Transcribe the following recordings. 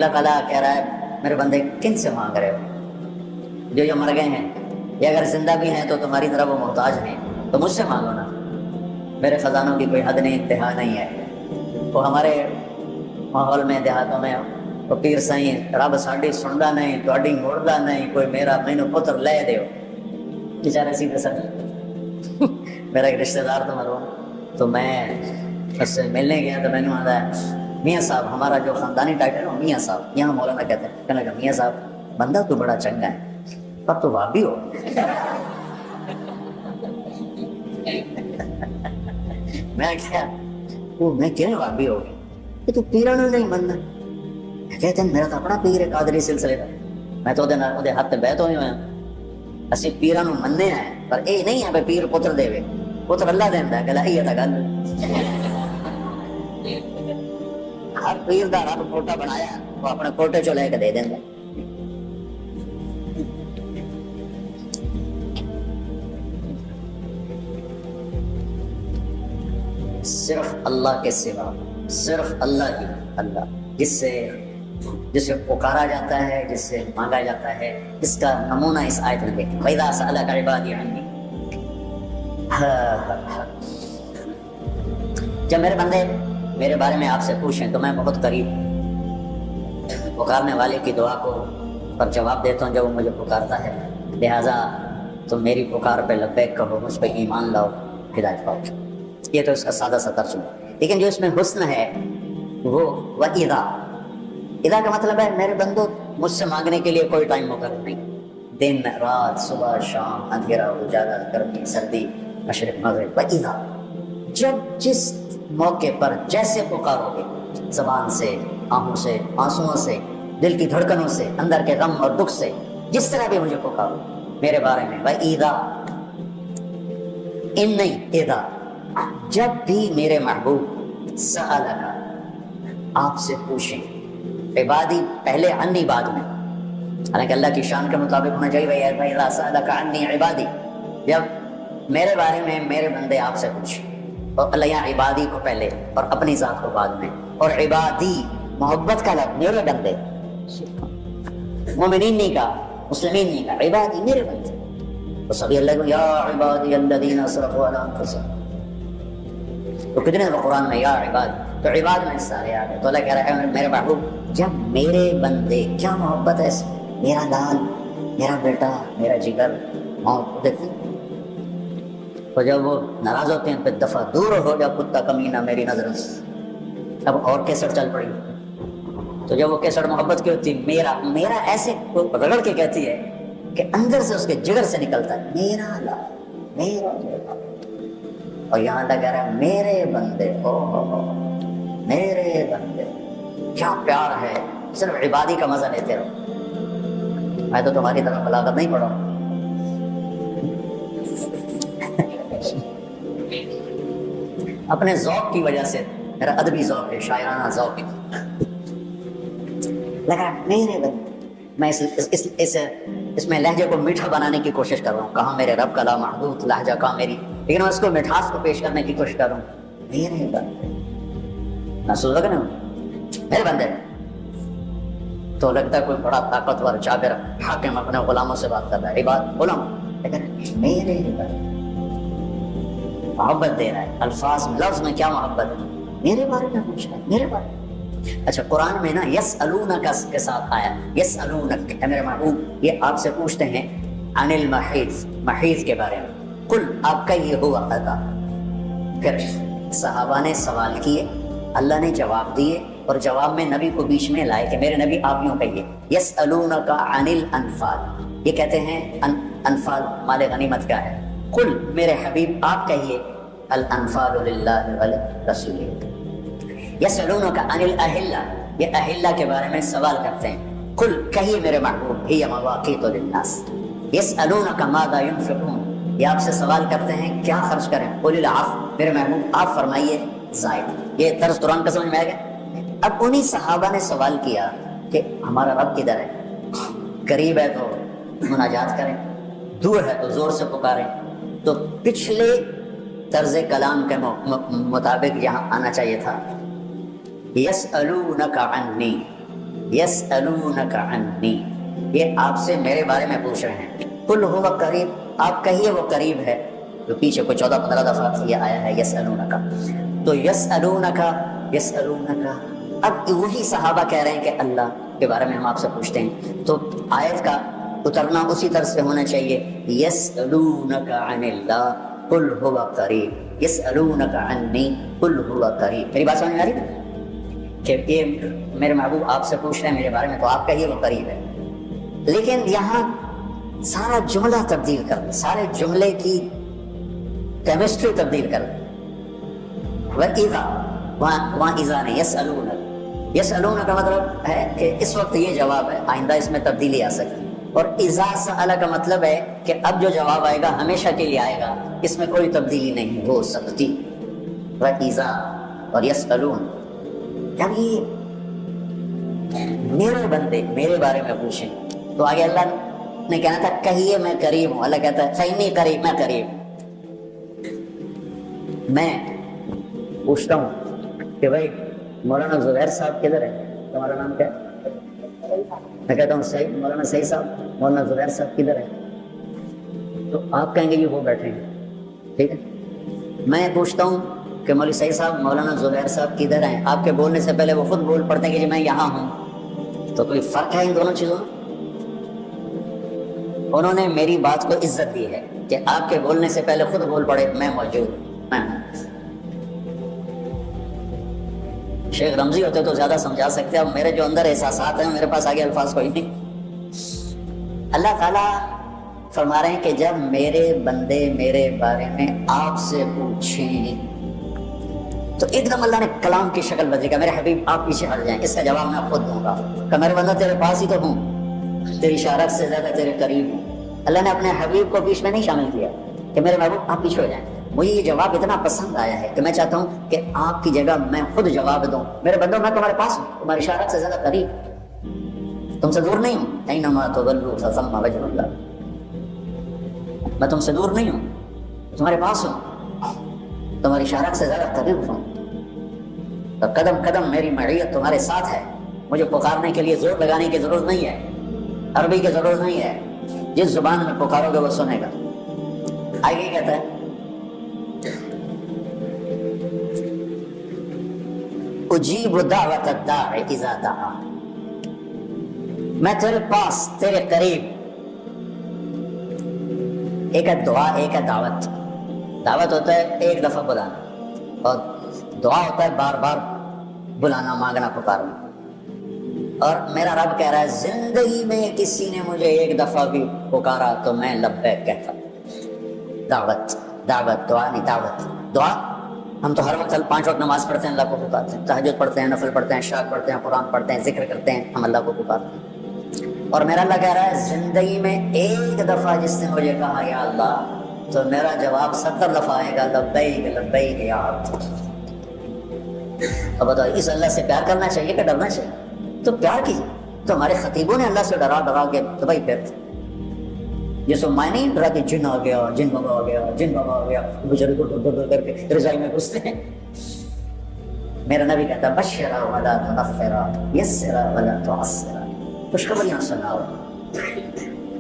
اللہ تعالیٰ کہہ رہا ہے میرے بندے کن سے مانگ رہے ہو؟ جو مر گئے ہیں یا اگر زندہ بھی ہیں تو تمہاری طرح وہ محتاج ہیں، تو مجھ سے مانگو نا، میرے خزانوں کی کوئی حد نہیں، انتہا نہیں ہے۔ وہ ہمارے ماحول میں دیہاتوں میں وہ پیر سائیں رب ساڈی سندا نہیں، تہاڈی مڑدا نہیں، کوئی میرا مینوں پتر لے دیو، بیچارے سیدھے سر میرا ایک رشتہ دار تھا مرحوم، تو میں اس سے ملنے گیا تو میں نے آتا ہے میاں صاحب، ہمارا جو خاندانی ٹائٹل ہے میاں صاحب، یہاں مولانا کہتے ہیں، کہنے لگا میاں صاحب بندہ تو بڑا چنگا ہے پر تو وہابی ہو۔ میں کیا وہ میں کیا وہابی ہو گئی کہ تو پیرانو نہیں مننا؟ کہتے ہیں میرا تو اپنا پیر ہے قادری سلسلے کا، میں تو وہ ہاتھ بیت ہوئے ہیں، اسی پیرانو مننے ہیں پر یہ نہیں ہے پیر پتر دے، پتر اللہ دینا ہے، گلا ہی گل ہر پیر دا رب کوٹا بنایا، وہ اپنے کوٹے چو لے کے دے دینا۔ صرف اللہ کے سوا، صرف اللہ ہی اللہ، جس سے پکارا جاتا ہے، جس سے مانگا جاتا ہے، اس کا نمونہ اس آیت میں دیکھیں، وَإِذَا سَأَلَكَ عِبَادِي عَنِّي، جب میرے بندے میرے بارے میں آپ سے پوچھیں تو میں بہت قریب ہوں، پکارنے والے کی دعا کو پر جواب دیتا ہوں جب وہ مجھے پکارتا ہے، لہٰذا تم میری پکار پہ لبیک کہو، مجھ پہ ایمان لاؤ، ہدایت پاؤ۔ یہ تو اس کا سادہ سا ترجمہ ہے، لیکن جو اس میں حسن ہے وہ وَإِذَا، اذا کا مطلب ہے میرے بندو مجھ سے مانگنے کے لیے کوئی ٹائم مقرر نہیں، دن رات، صبح شام، اندھیرا اجالا، گرمی سردی، مشرق مغرب، وَإِذَا، جب جس موقع پر جیسے پکارو گے، زبان سے، آنکھوں سے، آنسوؤں سے، دل کی دھڑکنوں سے، اندر کے غم اور دکھ سے، جس طرح بھی مجھے پکارو میرے بارے میں، وَإِذَا، ان نہیں اذا، جب بھی میرے محبوب سألک آپ سے پوچھیں، عبادی پہلے عنی بعد میں، حالانکہ اللہ کی شان کے مطابق ہونا چاہیے، وَإِذَا سَأَلَكَ عَنِّي عِبَادِي، جب میرے بارے میں میرے بندے آپ سے پوچھیں، اور اللہ یہاں عبادی کو پہلے اور اپنی ذات کو بعد میں، اور عبادی محبت کا لفظ، میرے بندے، مومنین نہیں کہا، مسلمین نہیں کہا، عبادی میرے بندے، تو سبھی اللہ کو یا عبادی الذین اسرفوا علی انفسہم، تو کتنے دفعہ قرآن میں یا عباد، تو عباد میں سارے آ گئے، تو اللہ کہہ رہا ہے میرے محبوب جب میرے بندے، کیا محبت ہے اس میں، میرا لال، میرا بیٹا، میرا جگر، موت دیکھتے ہیں، تو جب وہ ناراض ہوتے ہیں پھر دفعہ دور ہو جا کتا کمینہ میری نظر سے، اب اور کیسٹ چل پڑی، تو جب وہ کیسٹ محبت کی ہوتی، میرا ایسے رگڑ کے کہتی ہے کہ اندر سے اس کے جگر سے نکلتا ہے میرا لال، میرا بیٹا، اور یہاں اللہ کہہ رہا ہے میرے بندے، میرے بندے، کیا پیار ہے، صرف عبادی کا مزہ لیتے رہو، میں تو تمہاری طرح بلاغت نہیں پڑھا ہوں۔ اپنے ذوق کی وجہ سے، میرا ادبی ذوق ہے، شاعرانہ ذوق ہے، لگا میرے بندے، میں اس میں لہجے کو میٹھا بنانے کی کوشش کر رہا ہوں، کہاں میرے رب کا لامحدود لہجہ، کہاں میری، لیکن میں اس کو مٹھاس کو پیش کرنے کی کوشش کر رہا ہوں، میرے بندے، محسوس لگا نا میرے بندے، تو لگتا ہے کوئی بڑا طاقتور جابر حاکم اپنے غلاموں سے بات کر رہا ہے، عباد غلام، لیکن میرے بندے محبت دے رہا ہے، الفاظ لفظ میں کیا محبت ہے، میرے بارے میں پوچھ رہا ہے، میرے بارے میں۔ اچھا قرآن میں نا یسألونک کے ساتھ آیا، یسألونک، اے میرے محبوب یہ آپ سے پوچھتے ہیں، عن المحیض، محیض کے بارے میں، قل آپ کا یہ ہوا ادا، پھر صحابہ نے سوال کیے، اللہ نے جواب دیے، اور جواب میں نبی کو بیچ میں لائے کہ میرے نبی آپ یوں کہیے، یسألونک عن الانفال، یہ کہتے ہیں انفال مال غنیمت کا ہے، قل میرے حبیب آپ کہیے، الانفال للہ وللرسول، یسألونک عن الاہلہ، یہ اہلہ کے بارے میں سوال کرتے ہیں، قل کہیے میرے محبوب ہی مواقیت للناس، یسألونک ماذا ينفقون، یہ آپ سے سوال کرتے ہیں کیا خرچ کریں، قل العفو، میرے محبوب آپ فرمائیے زائد، یہ طرز قرآن کا سمجھ میں آ گیا۔ اب انہی صحابہ نے سوال کیا کہ ہمارا رب کدھر ہے، قریب ہے تو مناجات کریں، دور ہے تو زور سے پکاریں، تو پچھلے طرز کلام کے مطابق یہاں آنا چاہیے تھا یسألونک عنی، یسألونک عنی، یہ آپ سے میرے بارے میں پوچھ رہے ہیں. قل هو قریب، آپ کہیے وہ قریب ہے. تو پیچھے کو 14-15 دفعہ یہ آیا ہے یسألونک. تو یسألونک یسألونک، اب وہی صحابہ کہہ رہے ہیں کہ اللہ کے بارے میں ہم آپ سے پوچھتے ہیں، تو آیت کا اترنا اسی طرح سے ہونا چاہیے. یسألونک عن اللہ قل هو قریب، یسألونک عنی قل هو قریب. میری بات سمجھ میں آ رہی ہے کہ یہ میرے محبوب آپ سے پوچھ رہے ہیں میرے بارے میں، تو آپ کہیے وہ قریب ہے. لیکن یہاں سارا جملہ تبدیل کر دیں، سارے جملے کی کیمسٹری تبدیل کر دیں. وَإِذَا، وہاں اذا نہیں، یسألونک. یسألونک کا مطلب ہے کہ اس وقت یہ جواب ہے، آئندہ اس میں تبدیلی آ سکتی. اور اذا سأل کا مطلب ہے کہ اب جو جواب آئے گا ہمیشہ کے لیے آئے گا، اس میں کوئی تبدیلی نہیں ہو سکتی. وَإِذَا اور یسألون، جب یہ میرے بندے میرے بارے میں پوچھیں تو آگے اللہ نے کہنا تھا کہیے میں قریب ہوں. اللہ کہتا ہے فإنی قریب، میں قریب. میں پوچھتا ہوں کہ بھائی مولانا زبیر صاحب کدھر ہے؟ تمہارا نام کیا ہے؟ میں کہتا ہوں صحیح مولانا صحیح صاحب، مولانا زبیر صاحب کدھر ہے؟ تو آپ کہیں گے یہ وہ بیٹھے ہیں. ٹھیک ہے، میں پوچھتا ہوں کہ مولوی صحیح صاحب مولانا زبیر صاحب کدھر ہیں؟ آپ کے بولنے سے پہلے وہ خود بول پڑتے ہیں کہ جی میں یہاں ہوں. تو کوئی فرق ہے ان دونوں چیزوں میں؟ انہوں نے میری بات کو عزت دی ہے کہ آپ کے بولنے سے پہلے خود بول پڑے میں موجود میں ہوں. شیخ رمزی ہوتے تو زیادہ سمجھا سکتے، اب میرے جو اندر احساسات ہیں میرے پاس آگے الفاظ کوئی نہیں. اللہ تعالیٰ فرما رہے ہیں کہ جب میرے بندے میرے بارے میں آپ سے پوچھیں تو ایک دم اللہ نے کلام کی شکل بدلی. میرے حبیب آپ پیچھے ہٹ جائیں، اس کا جواب میں خود دوں گا کہ میرے بندہ تیرے پاس ہی تو ہوں، تیری اشارت سے زیادہ تیرے قریب ہوں. اللہ نے اپنے حبیب کو بیچ میں نہیں شامل کیا کہ میرے محبوب آپ پیچھے ہو جائیں. مجھے یہ جواب اتنا پسند آیا ہے کہ میں چاہتا ہوں کہ آپ کی جگہ میں خود جواب دوں. میرے بندوں میں تمہارے پاس ہوں، تمہاری اشارت سے زیادہ قریب، تم سے دور نہیں ہوں. اینما تولوا فثم وجہ اللہ، میں تم سے دور نہیں ہوں، تمہارے پاس ہوں، تمہاری اشارت سے زیادہ قریب ہوں. تو قدم قدم میری معیت تمہارے ساتھ ہے. مجھے پکارنے کے لیے زور لگانے کی ضرورت نہیں ہے، عربی کی ضرورت نہیں ہے، جس زبان میں پکارو گے وہ سنے گا. آگے کہتا ہے اجیب دعوت الداع اذا دعا، میں تیرے پاس تیرے قریب. ایک ہے دعا، ایک ہے دعوت. دعوت ہوتا ہے ایک دفعہ بلانا، اور دعا ہوتا ہے بار بار بلانا، مانگنا، پکارنا. اور میرا رب کہہ رہا ہے زندگی میں کسی نے مجھے ایک دفعہ بھی پکارا تو میں لبیک کہتا. دعوت دعوت، دعا نہیں دعوت. دعا ہم تو ہر وقت 5 وقت نماز پڑھتے ہیں، اللہ کو پکارتے ہیں، تہجد پڑھتے ہیں، نفل پڑھتے ہیں، اشراق پڑھتے ہیں، قرآن پڑھتے ہیں، ذکر کرتے ہیں، ہم اللہ کو پکارتے ہیں. اور میرا اللہ کہہ رہا ہے زندگی میں ایک دفعہ جس نے مجھے کہا یا اللہ، تو میرا جواب 70 دفعہ آئے گا لبیک لبیک یا عبد. اب بتاؤ اس اللہ سے پیار کرنا چاہیے کہ ڈرنا چاہیے؟ تو پیار کیجیے. تو ہمارے خطیبوں نے اللہ سے ڈرا ڈرا کے تو بھائی پھر یہ سب میں نہیں ڈرا کہ جن آ گیا، جن بابا آ گیا، جن بابا آ گیا، بچارے کو ڈر کر کے رضائی میں گھستے ہیں. میرا نبی کہتا بشرا ولا تنفرا یسرا ولا تعسرا، خوشخبریاں سناؤ،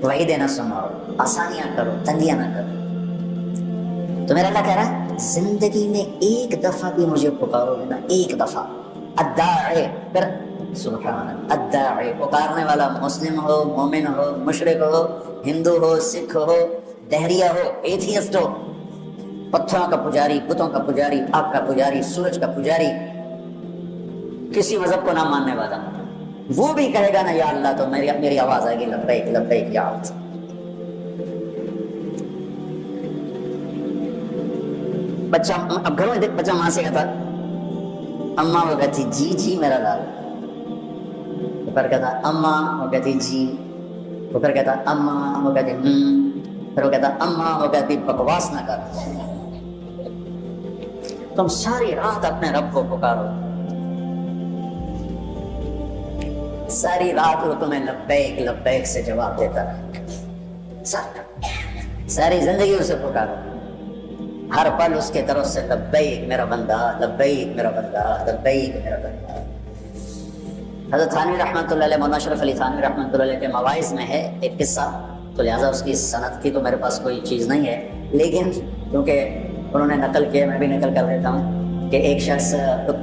وعیدیں نہ سناؤ، آسانیاں کرو، تنگیاں نہ کرو. تو میرا اللہ کہہ رہا ہے زندگی میں ایک دفعہ بھی مجھے پکارو گے نا، ایک دفعہ. الداعی، پھر سبحان اللہ، الداعی پکارنے والا مسلم ہو، مومن ہو، مشرک ہو، ہندو ہو، سکھ ہو، دہریہ ہو، ایتھیسٹ ہو، پتھروں کا پجاری، بتوں کا پجاری، آگ کا پجاری، سورج کا پجاری، کسی مذہب کو نہ ماننے والا، وہ بھی کہے گا نا یا اللہ تو میری آواز آئے گی لبیک لبیک یا عبد. بچہ اب گھروں میں دیکھ بچہ ماں سے کہتا اماں، وہ کہتی جی جی میرا لال. وہ پھر کہتا اماں، وہ کہتی جی. وہ پھر کہتا اماں، وہ کہتی پھر وہ کہتا اماں، وہ کہتی بکواس نہ کر. تم ساری رات اپنے رب کو پکارو، ساری رات وہ تمہیں لبیک لبیک سے جواب دیتا رہے. ساری زندگی اسے پکارو، ہر پل اس کے طرف سے لبیک میرا بندہ، لبیک میرا بندہ، لبیک میرا بندہ. حضرت تھانوی رحمۃ اللہ علیہ، مولانا اشرف علی تھانوی رحمۃ اللہ علیہ کے مواعظ میں ہے ایک قصہ، تو لہٰذا اس کی سند کی تو میرے پاس کوئی چیز نہیں ہے، لیکن کیونکہ انہوں نے نقل کیا میں بھی نقل کر دیتا ہوں کہ ایک شخص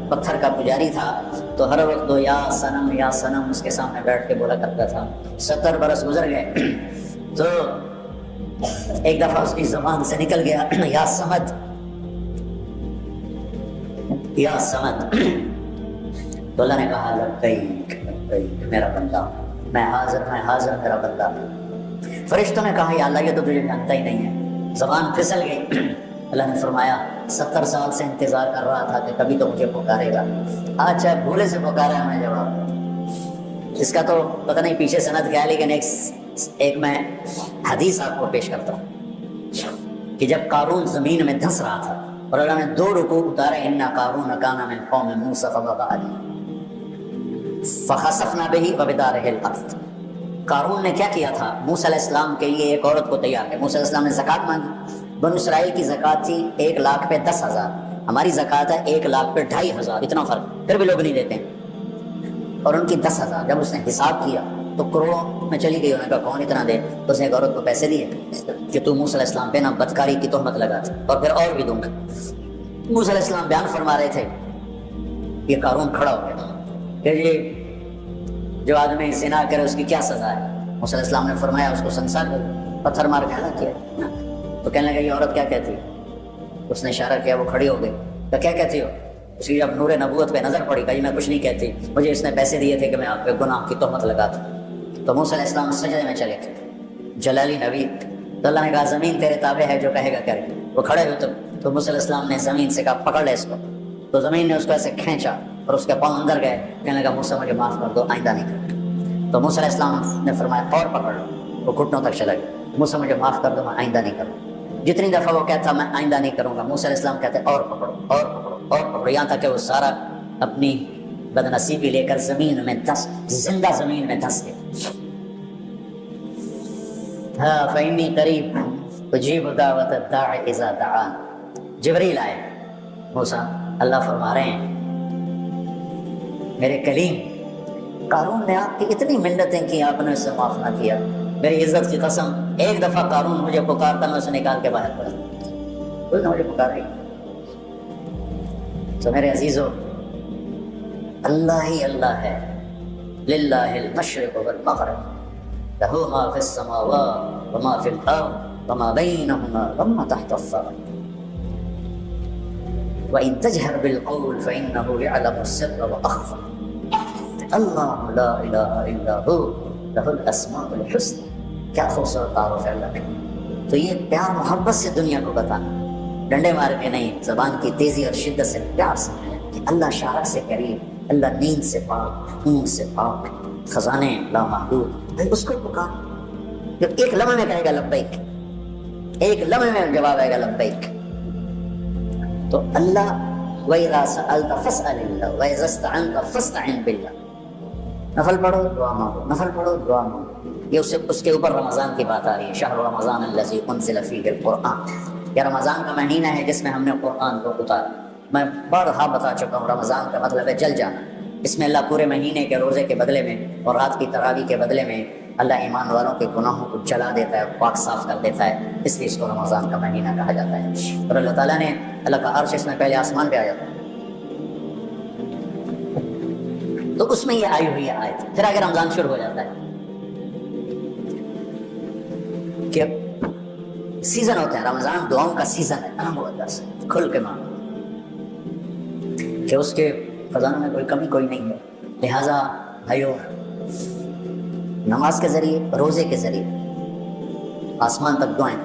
پتھر کا پجاری تھا، تو ہر وقت وہ یا سنم اس کے سامنے بیٹھ کے بولا کرتا تھا۔ 70 برس گزر گئے تو ایک دفعہ اس کی زبان سے نکل گیا یا سمد یا سمد، تو اللہ نے کہا لبیک لبیک میرا بندہ، میں حاضر میرا بندہ۔ فرشتوں نے کہا یا اللہ یہ تو تجھے جانتا ہی نہیں ہے، زبان پھسل گئی۔ اللہ نے فرمایا 70 سال سے انتظار کر رہا تھا کہ کبھی تو مجھے پکارے گا، آج چاہے بھولے سے پکارا ہے میں جواب۔ اس کا تو پتہ نہیں پیچھے سند کیا ہے، لیکن ایک میں حدیث آپ کو پیش کرتا ہوں کہ جب قارون زمین میں دھنس رہا تھا اور اللہ نے 2 رکوع اتارے، ان قارون کان من قوم موسیٰ فبغى علیہم فخسفنا بہ وبدارہ الارض۔ قارون نے کیا کیا تھا؟ موسیٰ علیہ السلام کے لیے ایک عورت کو تیار کیا۔ موسیٰ علیہ السلام نے زکوٰۃ مانگی، بنو اسرائیل کی زکوٰۃ تھی 1 لاکھ پہ 10,000، ہماری زکوٰۃ ہے 1 لاکھ پہ 2,500، اتنا فرق، پھر بھی لوگ نہیں دیتے ہیں، اور ان کی 10,000۔ جب اس نے حساب کیا تو کروڑوں میں چلی گئی، انہوں نے کہا کون اتنا دے؟ تو اس نے ایک عورت کو پیسے دیے کہ تو موسیٰ علیہ السلام پہ نا بدکاری کی تہمت لگا تھی، اور پھر اور بھی دوں گا۔ موسیٰ علیہ السلام بیان فرما رہے تھے، یہ قارون کھڑا ہو گیا کہ یہ جو آدمی زنا کرے اس کی کیا سزا ہے؟ موسیٰ علیہ السلام نے فرمایا اس کو سنسار کر، پتھر مار کے ہلاک کیا۔ تو کہنے لگا یہ عورت کیا کہتی ہے؟ اس نے اشارہ کیا، وہ کھڑی ہو گئی، تو کیا کہتی ہو؟ اس کی جب نور نبوت پہ نظر پڑی، کہا میں کچھ نہیں کہتی، مجھے اس نے پیسے دیے تھے کہ میں آپ پہ گناہ کی تہمت لگاتا۔ تو موسیٰ علیہ السلام سجدے میں چلے گئے، جلالی نبی، تو اللہ نے کہا زمین تیرے تابع ہے، جو کہے گا کرے۔ وہ کھڑے ہوئے تو موسیٰ علیہ السلام نے زمین سے کہا پکڑ لے اس کو، تو زمین نے اس کو ایسے کھینچا اور اس کے پاؤں اندر گئے، کہنے لگا موسیٰ مجھے معاف کر دو، آئندہ نہیں کروں۔ تو موسیٰ علیہ السلام نے فرمایا اور پکڑ لو، وہ گھٹنوں تک چلا گیا، موسیٰ مجھے معاف کر دو، میں آئندہ نہیں کروں۔ جتنی دفعہ وہ کہتا میں آئندہ نہیں کروں گا، موسیٰ علیہ السلام کہتے اور پکڑو اور پکڑو اور پکڑو، یہاں تک کہ وہ سارا اپنی بدنصیبی لے کر زمین میں دھس، زندہ زمین میں دھس گئے۔ ہاں فإنی قریب اجیب دعوت الداع اذا دعان۔ جبریل آئے، موسیٰ اللہ فرما رہے ہیں میرے کلیم، قارون نے آپ کی اتنی منتیں کی، آپ نے اسے معاف نہ کیا، میری عزت کی قسم ایک دفعہ قارون مجھے پکارتا میں اسے نکال کے باہر پڑا، کوئی نہ مجھے پکارے۔ تو میرے عزیزو، اللہ ہی اللہ ہے، للہ المشرق والمغرب، لہ ما فی السماوات وما فی الارض وما بینہما وما تحت الثرى وإن تجهر بالقول فإنه يعلم السر وأخفى، اللہ لا الہ الا هو لہ الاسماء الحسنى۔ کیا خوبصورت تعارف ہے اللہ کا۔ تو یہ پیار محبت سے دنیا کو بتانا، ڈنڈے مار کے نہیں، زبان کی تیزی اور شدت سے پیار سے، کہ اللہ شارک سے قریب، اللہ نیند سے پاک، اونگ سے پاک، خزانے لامحدود، اس کو پکار جو ایک لمحے میں کہے گا لبیک، ایک لمحے میں جواب آئے گا لبیک۔ تو اللہ وَإِذَا سَأَلْتَ فَاسْأَلِ اللَّهَ وَإِذَا اسْتَعَنْتَ فَاسْتَعِنْ بِاللَّهِ۔ نفل پڑھو دعا مانگو، نفل پڑھو دعا مانگو۔ یہ اس کے اوپر رمضان کی بات آ رہی ہے، شہر رمضان الذی انزل فیہ القرآن، یہ رمضان کا مہینہ ہے جس میں ہم نے قرآن کو اتارا۔ میں بارہا بتا چکا ہوں، رمضان کا مطلب ہے جل جانا۔ اس میں اللہ پورے مہینے کے روزے کے بدلے میں اور رات کی تراویح کے بدلے میں اللہ ایمان والوں کے گناہوں کو جلا دیتا ہے، پاک صاف کر دیتا ہے، اس لیے اس کو رمضان کا مہینہ کہا جاتا ہے۔ اور اللہ تعالیٰ نے، اللہ کا عرش اس میں پہلے آسمان پہ آ جاتا ہے، تو اس میں یہ آئی ہوئی آیت، پھر آگے رمضان شروع ہو جاتا ہے کہ سیزن ہوتا ہے، رمضان دعاؤں کا سیزن ہے، عام وجہ سے کھل کے مانگو کہ اس کے خزانوں میں کوئی کمی کوئی نہیں ہے۔ لہٰذا بھائیو، نماز کے ذریعے، روزے کے ذریعے آسمان تک دعائیں۔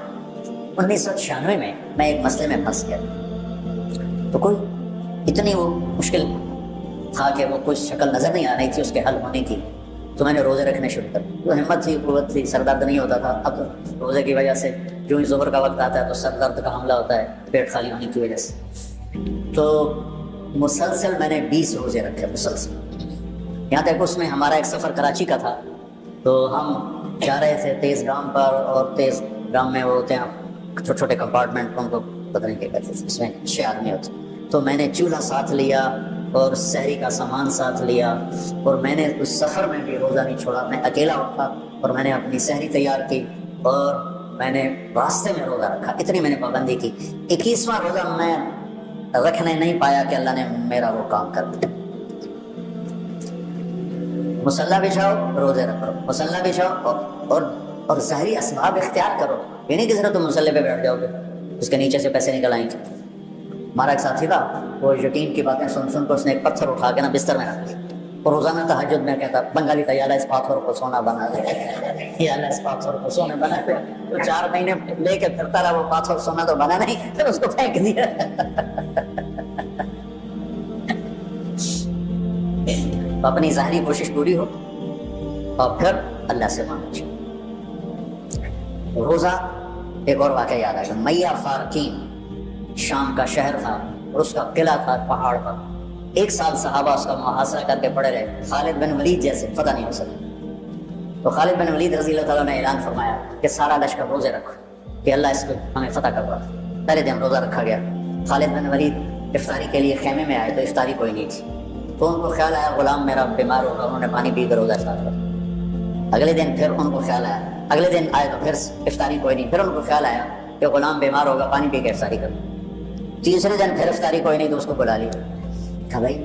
1996 میں ایک مسئلے میں پھنس گیا، تو کوئی اتنی وہ مشکل تھا کہ وہ کوئی شکل نظر نہیں آ رہی تھی اس کے حل ہونے کی، تو میں نے روزے رکھنے شروع کر دی۔ تو ہمت تھی، قوت تھی، سر درد نہیں ہوتا تھا۔ اب روزے کی وجہ سے جو ہی ظہر کا وقت آتا ہے تو سر درد کا حملہ ہوتا ہے، پیٹ خالی ہونے کی وجہ سے۔ تو مسلسل میں نے 20 روزے رکھے، مسلسل، یہاں تک اس میں ہمارا ایک سفر کراچی کا تھا، تو ہم جا رہے تھے تیز گام پر، اور تیز گام میں وہ ہوتے ہیں چھوٹے چھوٹے کمپارٹمنٹ، ان کو پتہ نہیں کیا کہتے تھے، اس میں 6 آدمی ہوتے، تو میں نے چولہا ساتھ لیا، اور سحری کا سامان ساتھ لیا، اور میں نے اس سفر میں بھی روزہ نہیں چھوڑا، میں اکیلا اٹھا اور میں نے اپنی سحری تیار کی اور میں نے راستے میں روزہ رکھا، اتنی میں نے پابندی کی۔ 21واں روزہ میں رکھنے نہیں پایا کہ اللہ نے میرا وہ کام کر دیا۔ مسلح بچھاؤ، روزے رکھو، مسلح بچھاؤ اور ظاہری اسباب اختیار کرو، یہ نہیں کہ ذرا تم مسلح پہ بیٹھ جاؤ گے اس کے نیچے سے پیسے نکل آئیں گے۔ ہمارا ایک ساتھی تھا، وہ یقین کی باتیں سن سن کر اس نے ایک پتھر اٹھا کے نا بستر میں رکھ دیا، اور روزانہ تہجد میں کہتا بنگالی تھا، یا اللہ اس پاتھر کو سونا بنا دے، یا اللہ اس پاتھر کو سونا بنا دے۔ تو 4 مہینے لے کے پھرتا رہا، وہ پاتھر سونا تو بنا نہیں، پھر اس کو پھینک دیا۔ اپنی ظاہری کوشش پوری ہو اور پھر اللہ سے مانگو۔ روزہ ایک اور واقعہ یاد آئے گا، میہ فارکین شام کا شہر تھا اور اس کا قلعہ تھا پہاڑ پر۔ 1 سال صحابہ اس کا محاصرہ کر کے پڑے رہے، خالد بن ولید جیسے فتح نہیں ہو سکا۔ تو خالد بن ولید رضی اللہ تعالیٰ نے اعلان فرمایا کہ سارا لشکر روزے رکھو کہ اللہ اس کو ہمیں فتح کروا۔ پہلے دن روزہ رکھا گیا۔ خالد بن ولید افطاری کے لیے خیمے میں آئے تو افطاری کوئی نہیں تھی، تو ان کو خیال آیا غلام میرا بیمار ہوگا، انہوں نے پانی پی کر روزہ اسٹارٹ کر۔ اگلے دن پھر ان کو خیال آیا، اگلے دن آئے تو پھر افطاری کوئی نہیں، پھر ان کو خیال آیا کہ غلام بیمار ہوگا، پانی پی کے افطاری کر۔ تیسرے دن پھر افطاری کوئی نہیں تو اس کو بلا لیا، کہا بھائی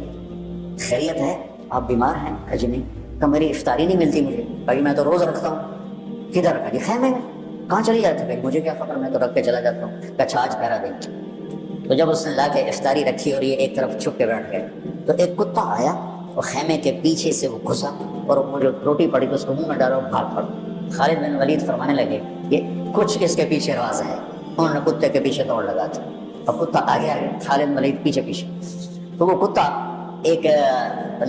خیریت ہے، آپ بیمار ہیں؟ کہا جی نہیں۔ کہا میری افطاری نہیں ملتی مجھے، بھائی میں تو روز رکھتا ہوں۔ کدھر؟ کہا جی خیمے میں۔ کہاں چلی جاتی؟ بھائی مجھے کیا خبر، میں تو رکھ کے چلا جاتا ہوں۔ کہا اچھا آج پہرا دیں۔ تو جب اس نے لا کے افطاری رکھی اور یہ ایک طرف چھپ کے بیٹھ گئے تو ایک کتا آیا اور خیمے کے پیچھے سے وہ گھسا اور وہ جو روٹی پڑی تو اس کو منہ میں ڈالا اور بھاگ پڑا۔ خالد بن ولید فرمانے لگے یہ کچھ اس کے پیچھے راز ہے، انہوں نے کتے کے پیچھے دوڑ لگا تھا اور کتا آگے آگے، خالد بن ولید پیچھے پیچھے۔ تو وہ کتا ایک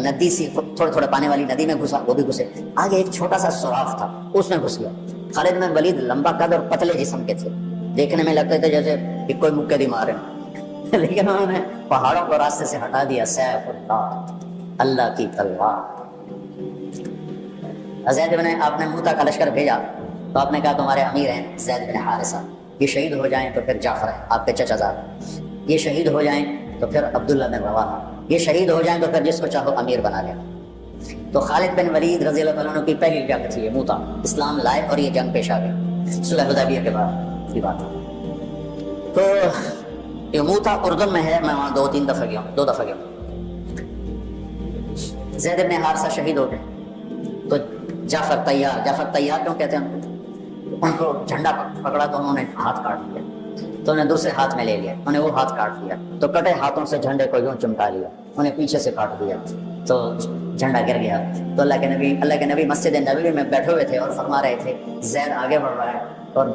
ندی سی تھوڑے تھوڑے پانی والی ندی میں گھسا، وہ بھی گھسے، آگے ایک چھوٹا سا سوراخ تھا اس میں گھس گیا۔ خالد بن ولید لمبا قد اور پتلے جسم کے تھے، دیکھنے میں لگتے تھے جیسے کہ کوئی مکے دی مارے، لیکن انہوں نے پہاڑوں کو راستے سے ہٹا دیا۔ سیف اللہ، اللہ کی تلوار۔ زید بن، آپ نے موتا کا لشکر بھیجا تو آپ نے کہا تمہارے امیر ہیں زید بن حارثہ، یہ شہید ہو جائیں تو پھر جعفر ہے آپ کے چچا زاد، یہ شہید ہو جائیں تو پھر عبداللہ بن رواحہ، یہ شہید ہو جائیں تو پھر جس کو چاہو امیر بنا لیا۔ تو خالد بن ولید رضی اللہ تعالیٰ عنہ کی پہلی جنگ تھی یہ موتا، اسلام لائے اور یہ جنگ پیش آ گئی صلح حدیبیہ کے بعد کی بات ہے۔ تو یہ موتا اردن میں ہے، میں وہاں 2 دفعہ گیا ہوں۔ زید بن حارثہ شہید ہو گئے تو جعفر تیار کیوں کہتے ہیں ان کو جھنڈا پکڑا تو انہوں نے ہاتھ کاٹ دیا، تو انہیں دوسرے ہاتھ میں لے لیا، انہیں وہ ہاتھ کاٹ دیا، تو کٹے ہاتھوں سے جھنڈے کو یوں چمٹا لیا، انہیں پیچھے سے کاٹ دیا تو جھنڈا گر گیا۔ تو اللہ کے نبی مسجد نبوی میں بیٹھے ہوئے تھے اور فرما رہے تھے زید آگے بڑھ رہا ہے اور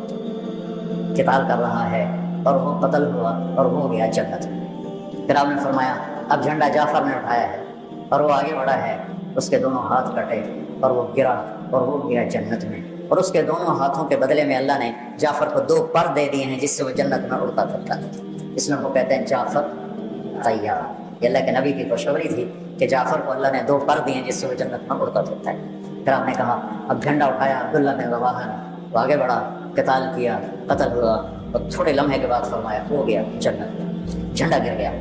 قتال کر رہا ہے اور وہ قتل ہوا اور وہ گیا جنت میں۔ پھر آپ نے فرمایا اب جھنڈا جعفر نے اٹھایا ہے اور وہ آگے بڑھا ہے، اس کے دونوں ہاتھ کٹے اور وہ گرا اور وہ گیا جنت میں، اور اس کے دونوں ہاتھوں کے بدلے میں اللہ نے جعفر کو 2 پر دے دیے ہیں جس سے وہ جنت میں اڑتا پھرتا ہے۔ اس میں وہ کہتے ہیں جعفر طیار۔ یہ اللہ کے نبی کی خوشخبری تھی کہ جعفر کو اللہ نے 2 پر دیے ہیں جس سے وہ جنت میں اڑتا پھرتا ہے۔ پھر آپ نے کہا اب جھنڈا اٹھایا عبداللہ بن رواحہ نے، وہ آگے بڑھا، قتال کیا، قتل ہوا اور تھوڑے لمحے کے بعد فرمایا ہو گیا جنت میں، جھنڈا گر گیا،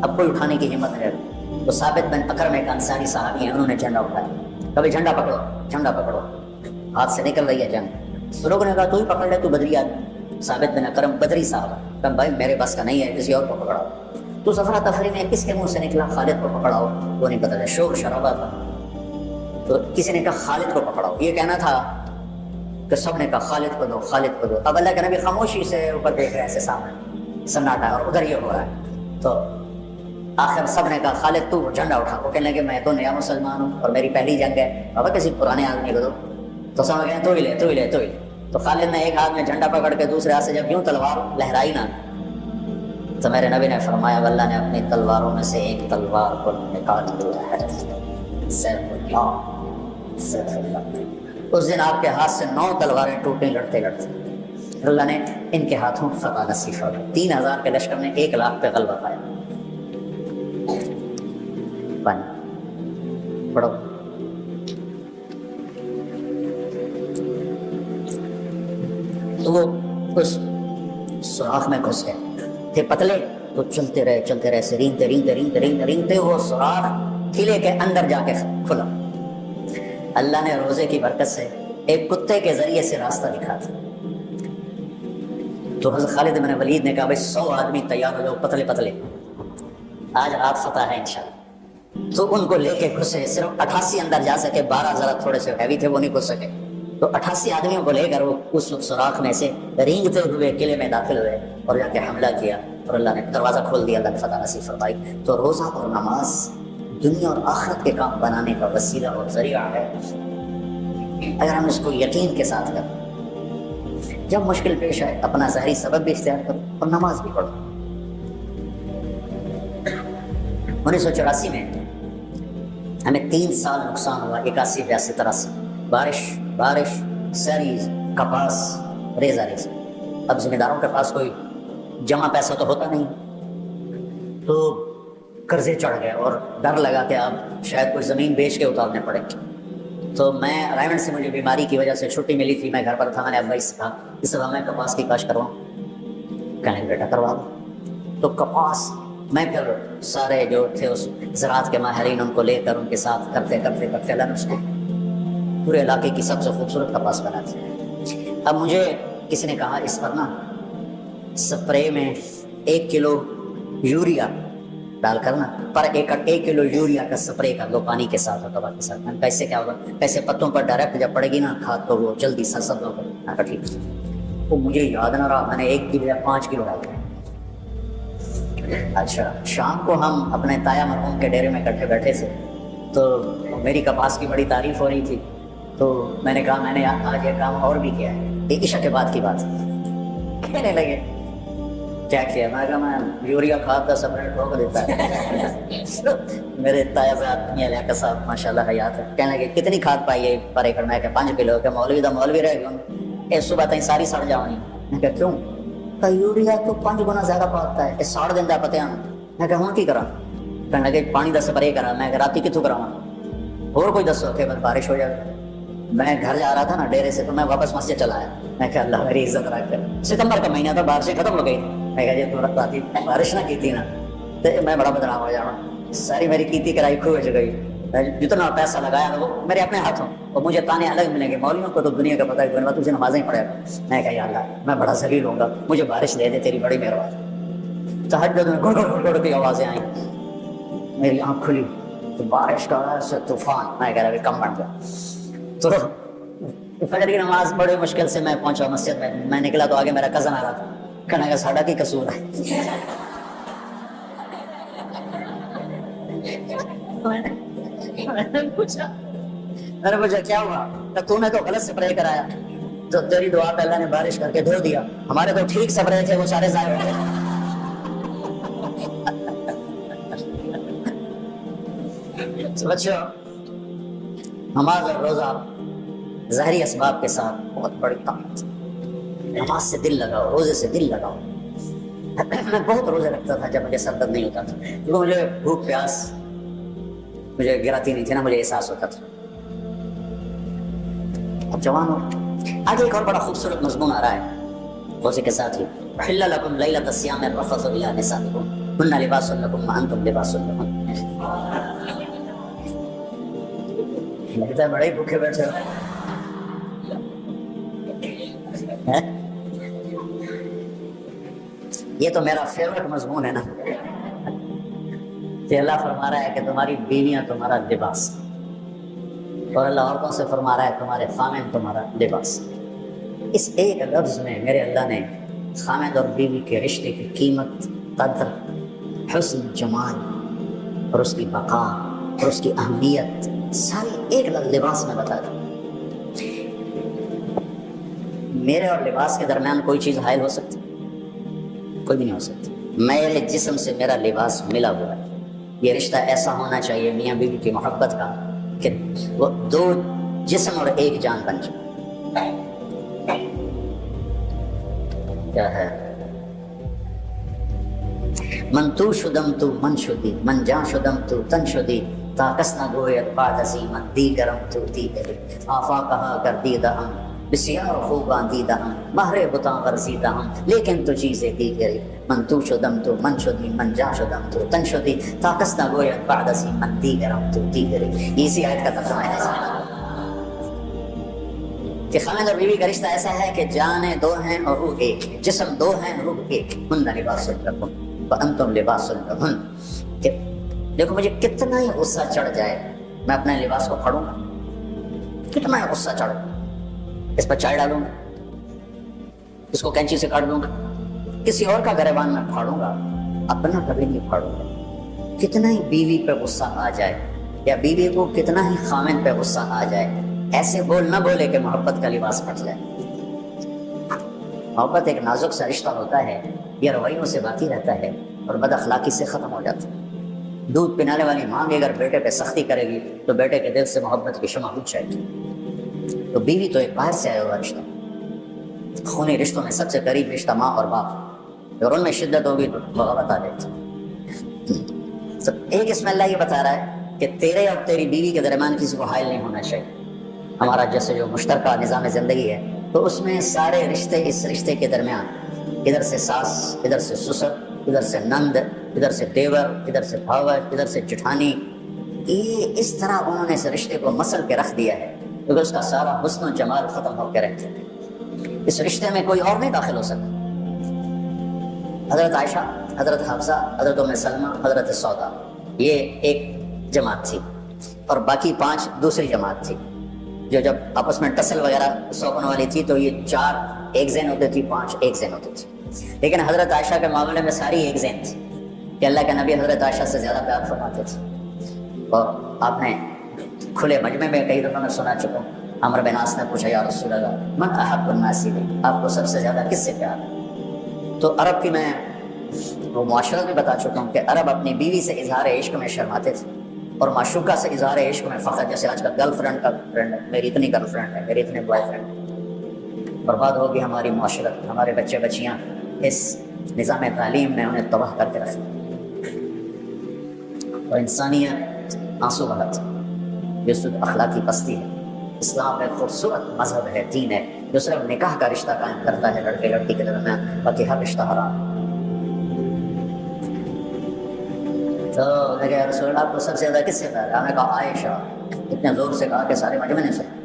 اب کوئی اٹھانے کی ہمت نہیں رہی۔ تو ثابت بن اکرم ایک انصاری صحابی ہیں، انہوں نے جھنڈا اٹھایا، کبھی جھنڈا پکڑو، ہاتھ سے نکل رہی ہے جنگ۔ تو لوگوں نے کہا تو ہی پکڑ لے، تو بدری آدمی۔ ثابت بن اکرم بدری صاحب، کہا بھائی میرے بس کا نہیں ہے، کسی اور کو پکڑاؤ۔ تو سفرہ تفریح میں کس کے منہ سے نکلا خالد کو پکڑاؤ، وہ نہیں پتا تھا، شور شرابہ تھا، تو کسی نے کہا خالد کو پکڑاؤ، یہ کہنا تھا کہ سب نے کہا خالد کو دو۔ اب اللہ کے نبی خاموشی سے اوپر دیکھ رہے ہیں، ایسے سامنے سناٹا اور ادھر یہ ہو رہا ہے۔ تو آخر سب نے کہا خالد تو جھنڈا اٹھا، وہ کہنے لگے میں تو نیا مسلمان ہوں اور میری پہلی جنگ ہے، بابا کسی پرانے آدمی کو دو۔ تو سمجھ گئے تو ہی لے۔ تو خالد نے ایک ہاتھ میں جھنڈا پکڑ کے دوسرے ہاتھ سے جب یوں تلوار لہرائی نا تو میرے نبی نے فرمایا اللہ نے اپنی تلواروں میں سے ایک تلوار کو نکال دیا ہے، سیف اللہ۔ اس دن آپ کے ہاتھ سے 9 تلواریں ٹوٹیں لڑتے اللہ نے ان کے ہاتھوں فتح نصیب فرمائی۔ 3000 کے لشکر نے 1 لاکھ پہ غلبہ پایا۔ پڑھو تو وہ اس سوراخ میں گھس گئے تھے، پتلے تو چلتے رہے سے رینگتے وہ سوراخ قلعے کے اندر جا کے کھلا. اللہ نے روزے کی برکت سے ایک کتے کے ذریعے سے راستہ دکھا تھا. تو حضرت خالد بن ولید نے کہا بھائی 100 آدمی تیار ہو جاؤ پتلے پتلے, آج رات فتح ہے انشاءاللہ. تو ان کو لے کے گھسے, صرف 88 اندر جا سکے, 12 ذرا تھوڑے سے ہیوی تھے وہ نہیں گھس سکے. تو 88 آدمیوں کو لے کر وہ اس سوراخ میں سے رینگتے ہوئے قلعے میں داخل ہوئے اور جا کے حملہ کیا, اور اللہ نے دروازہ کھول دیا, اللہ نے فتح نصیب فرمائی. تو روزہ اور نماز دنیا اور آخرت کے کام بنانے کا وسیلہ اور ذریعہ ہے اگر ہم اس کو یقین کے ساتھ کریں. جب مشکل پیش آئے اپنا ظاہری سبب بھی اختیار کرو اور نماز بھی پڑھو. 1984 میں ہمیں 3 سال نقصان ہوا, 81, 82, 83. بارش, سیریز, کپاس, ریزہ. اب ذمہ داروں کے پاس کوئی جمع پیسہ تو ہوتا نہیں, تو قرضے چڑھ گئے اور ڈر لگا کہ اب شاید کوئی زمین بیچ کے اتارنے پڑے. تو میں رائمنڈ سے مجھے بیماری کی وجہ سے چھٹی ملی تھی, میں گھر پر تھا. میں نے ابا سے کہا اس دفعہ میں کپاس کی کاشت کرواؤں. کہنے بیٹا کروا دو. تو کپاس میں پھر سارے جو تھے اس زراعت کے ماہرین ان کو لے کر ان کے ساتھ کرتے اللہ نے اس کو پورے علاقے کی سب سے خوبصورت کپاس بنا دی. اب مجھے کسی نے کہا اس پر نا سپرے میں 1 کلو یوریا ڈال کر نا پر ایکڑ 1 کلو یوریا کا سپرے کر دو پانی کے ساتھ اور دوا کے ساتھ. کیسے کیا ہوگا, کیسے پتوں پر ڈائریکٹ جب پڑے گی نا کھاد تو وہ جلدی سرسبز ہوگا. ٹھیک, وہ مجھے یاد نہ رہا, میں نے 1 کلو یا 5 کلو ڈال دیا. اچھا, شام کو ہم اپنے تایا مرحوم کے ڈیرے میں کٹھے بیٹھے تھے, تو میری کپاس کی بڑی تعریف ہو رہی تھی. تو میں نے کہا میں نے آج یہ کام اور بھی کیا ہے. ایک عشاء کے بعد کی بات. کہنے لگے کیا کیا؟ میں کہا میں یوریا کھاد کا سپریٹ ٹھوک دیتا ہے. میرے تایا زاد میاں علیہ صاحب ماشاء اللہ حیات ہے, کہنے لگے کتنی کھاد پائی ہے پر ایکڑ؟ میں کہا 5 کلو. کہ مولوی دا مولوی رہ گیا صبح تھی ساری سڑ جاؤں. میں کہا کیوں؟ کہ یوریا تو 5 گنا زیادہ پاتا ہے, ساڑ دینا پتے ہیں. میں کہا ہوں کی کرا؟ کہنے لگے پانی دا سپرے کرا. میں کہا راتی کتوں کراؤں اور کوئی دسو کہ بس بارش ہو جائے. میں گھر جا رہا تھا نا ڈیرے سے, تو میں واپس مسجد چلا آیا. میں کہا اللہ میری عزت رکھ کر. ستمبر کا مہینہ تھا, بارشیں ختم ہو گئی. میں کہا یہ تھوڑا آتی بارش نہ کی تھی نا تو میں بڑا بدنام ہو جانا. ساری میری کیتی کرائی کھو ہو گئی. جتنا پیسہ لگایا وہ میرے اپنے ہاتھوں, اور مجھے تانے الگ ملیں گے. مولویوں کو تو دنیا کا پتہ ہے, تجھے نمازیں ہی پڑھے گا. میں کہا یا اللہ میں بڑا ذلیل ہوں گا, مجھے بارش دے دے, تیری بڑی مہربانی. تہجد میں گڑ گڑ گڑ کی آوازیں آئیں, میری آنکھ کھلی تو بارش کا ایسا طوفان. میں کہہ رہا کم بن گیا. تو فجر کی نماز بڑی مشکل سے میں پہنچا مسجد میں. میں نکلا تو آگے میرا کزن آ رہا تھا. کہنے کا ساڑا کی قصور ہے. میں نے پوچھا کیا ہوا؟ تو نے تو غلط سپرے کرایا, تو تیری دعا پہ اللہ نے بارش کر کے دھو دیا. ہمارے تو ٹھیک سپرے تھے, وہ سارے ضائع ہو گئے. بچوں, نماز اور روزہ ظاہری اسباب کے ساتھ بہت بڑی طاقت. نماز سے دل لگاؤ, روزے سے دل لگاؤ. میں بہت روزے رکھتا تھا جب مجھے سر درد نہیں ہوتا تھا, کیونکہ مجھے بھوک پیاس مجھے گراتی نہیں تھی نا, مجھے احساس ہوتا تھا. اب جوان ہو, آگے ایک اور بڑا خوبصورت مضمون آ رہا ہے روزے کے ساتھ ہی. حل لکم لیلۃ الصیام الرفث الی نسائکم ہن لباس لکم وانتم لباس لہن. لگتا ہے بڑے ہی بھوکے بیٹھے ہو. یہ تو میرا فیوریٹ مضمون ہے نا, کہ اللہ فرما رہا ہے کہ تمہاری بیویاں تمہارا لباس, اور اللہ عورتوں سے فرما رہا ہے تمہارے خامند تمہارا لباس. اس ایک لفظ میں میرے اللہ نے خامند اور بیوی کے رشتے کی قیمت, قدر, حسن, جمال اور اس کی بقا اور اس کی اہمیت ساری ایک لباس میں بتا دی. میرے اور لباس کے درمیان کوئی چیز حائل ہو سکتی؟ کوئی بھی نہیں ہو سکتی. میرے جسم سے میرا لباس ملا ہوا ہے. یہ رشتہ ایسا ہونا چاہیے میاں بیوی کی محبت کا کہ وہ 2 جسم اور 1 جان بن جائے. کیا ہے؟ من تو شدم تو من شدی, من جان شدم تو تن شدی, تا کس نہ گوید بعد ازی من دیگرم تو دیگری, آفا کہا گردید ہم بسیار خوب باندیدہ ہم مہر بتاں ورزیدہ ہم لیکن تو چیزیں دیگری من تو شدم تو من شدی من جا شدم تو تن شدی طاقت نہ گوید بعد ازی من دیگرم تو دیگری. یہ اسی آیت کا ترجمہ ہے کہ خاوند اور بیوی کا رشتہ ایسا ہے کہ جانیں دو ہیں اور روح ایک، جسم دو ہیں روح ایک. ہن لباس لکم وانتم لباس لہن. کہ دیکھو مجھے کتنا ہی غصہ چڑھ جائے میں اپنے لباس کو پھاڑوں گا، کتنا ہی غصہ چڑھ، اس پر چائے ڈالوں گا، اس کو کینچی سے کاٹ دوں گا، کسی اور کا گریبان میں پھاڑوں گا، اپنا کبھی نہیں پھاڑوں گا. کتنا ہی بیوی پہ غصہ آ جائے یا بیوی کو کتنا ہی خامن پہ غصہ آ جائے، ایسے بول نہ بولے کہ محبت کا لباس پھٹ جائے. محبت ایک نازک سا رشتہ ہوتا ہے، یہ رویوں سے باقی رہتا ہے اور بد اخلاقی سے ختم ہو جاتا ہے. دودھ پلانے والی ماں بھی اگر بیٹے پہ سختی کرے گی تو بیٹے کے دل سے محبت کی شمع بجھ جائے گی. تو بیوی تو ایک باہر سے آیا ہوا رشتہ، خونی رشتوں میں سب سے قریب رشتہ ماں اور باپ، اور ان میں شدت ہوگی تو بغاوت آ جائے. تو ایک اس میں اللہ یہ بتا رہا ہے کہ تیرے اور تیری بیوی کے درمیان کسی کو حائل نہیں ہونا چاہیے. ہمارا جیسے جو مشترکہ نظام زندگی ہے تو اس میں سارے رشتے اس رشتے کے درمیان، ادھر سے ساس، ادھر سے سسر، ادھر سے نند، ادھر سے دیور، ادھر سے بھاور، ادھر سے جٹھانی، یہ اس طرح انہوں نے اس رشتے کو مسل کے رکھ دیا ہے کیونکہ اس کا سارا حسن و جمال ختم ہو کے رہتے ہیں. اس رشتے میں کوئی اور نہیں داخل ہو سکتا. حضرت عائشہ، حضرت حفصہ، حضرت ام سلمہ، حضرت سودا، یہ ایک جماعت تھی اور باقی 5 دوسری جماعت تھی جو جب آپس میں ٹسل وغیرہ سونپنے والی تھی تو یہ 4 ایک زین ہوتے تھی، 5 ایک زین ہوتی تھی. لیکن حضرت عائشہ کے معاملے میں ساری ایک زین تھی کہ اللہ کے نبی حضرت عائشہ سے زیادہ پیار فرماتے تھے. اور آپ نے کھلے مجمع میں کئی دفعہ میں سنا چکا ہوں، عمرو بن عاص نے پوچھا یا رسول اللہ من احب الناس الیک، آپ کو سب سے زیادہ کس سے پیار ہے؟ تو عرب کی میں وہ معاشرت بھی بتا چکا ہوں کہ عرب اپنی بیوی سے اظہار عشق میں شرماتے تھے اور معشوقہ سے اظہار عشق میں فخر. جیسے آج کل گرل فرینڈ کا فرینڈ ہے، میری اتنی گرل فرینڈ ہے، میری اتنے بوائے فرینڈ. برباد ہوگی ہماری معاشرت، ہمارے بچے بچیاں اس نظام تعلیم نے انہیں تباہ کر کے رکھا اور انسانیت آنسو بہت جو سود اخلاقی پستی ہے. اسلام ایک خوبصورت مذہب ہے، دین ہے جو صرف نکاح کا رشتہ قائم کرتا ہے لڑکے لڑکی کے درمیان، باقی ہر رشتہ حرام. تو دیکھے رسول اللہ آپ کو سب سے زیادہ کس سے پیار ہے؟ ہم نے کہا عائشہ. اتنے زور سے کہا کہ سارے مجمع نے سنا.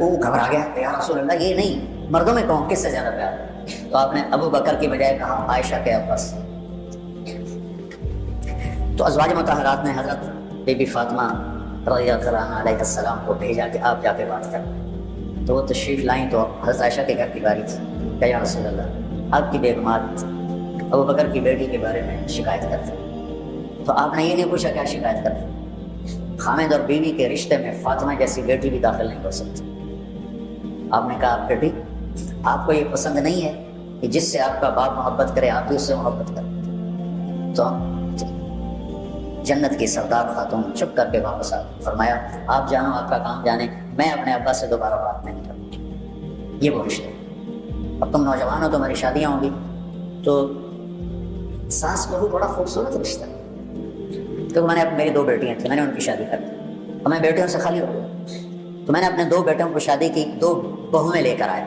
وہ گھبرا گیا یا رسول اللہ یہ نہیں، مردوں میں کہوں کس سے زیادہ پیار ہے؟ تو آپ نے ابو بکر کی بجائے کہا عائشہ کے اباس. تو ازواج مطہرات نے حضرت بی بی فاطمہ رضی اللہ عنہا علیہ السلام کو بھیجا کہ آپ جا کے بات کریں. تو وہ تشریف لائیں تو حضرت عائشہ کے گھر کی باری تھی کہ یا رسول اللہ آپ کی بیگمات ابو بکر کی بیٹی کے بارے میں شکایت کرتے. تو آپ نے یہ نہیں پوچھا کیا شکایت کرتے. خامد اور بیوی کے رشتے میں فاطمہ جیسی بیٹی بھی داخل نہیں ہو سکتی. آپ نے کہا بیٹی آپ کو یہ پسند نہیں ہے کہ جس سے آپ کا باپ محبت کرے آپ بھی اس سے محبت کریں؟ تو جنت کی سردار خاتون چپ کر کے واپس آ فرمایا آپ جانو آپ کا کام جانے، میں اپنے ابا سے دوبارہ بات نہیں کروں. یہ وہ رشتے. اب تم نوجوان ہو، تمہاری شادیاں ہوں گی تو ساس بہو بڑا خوبصورت رشتہ ہے. تو میں نے میری 2 بیٹیاں تھیں، میں نے ان کی شادی کر دی اور میں بیٹیوں سے خالی ہو گیا. تو میں نے اپنے 2 بیٹوں کو شادی کی، 2 بہویں لے کر آئے.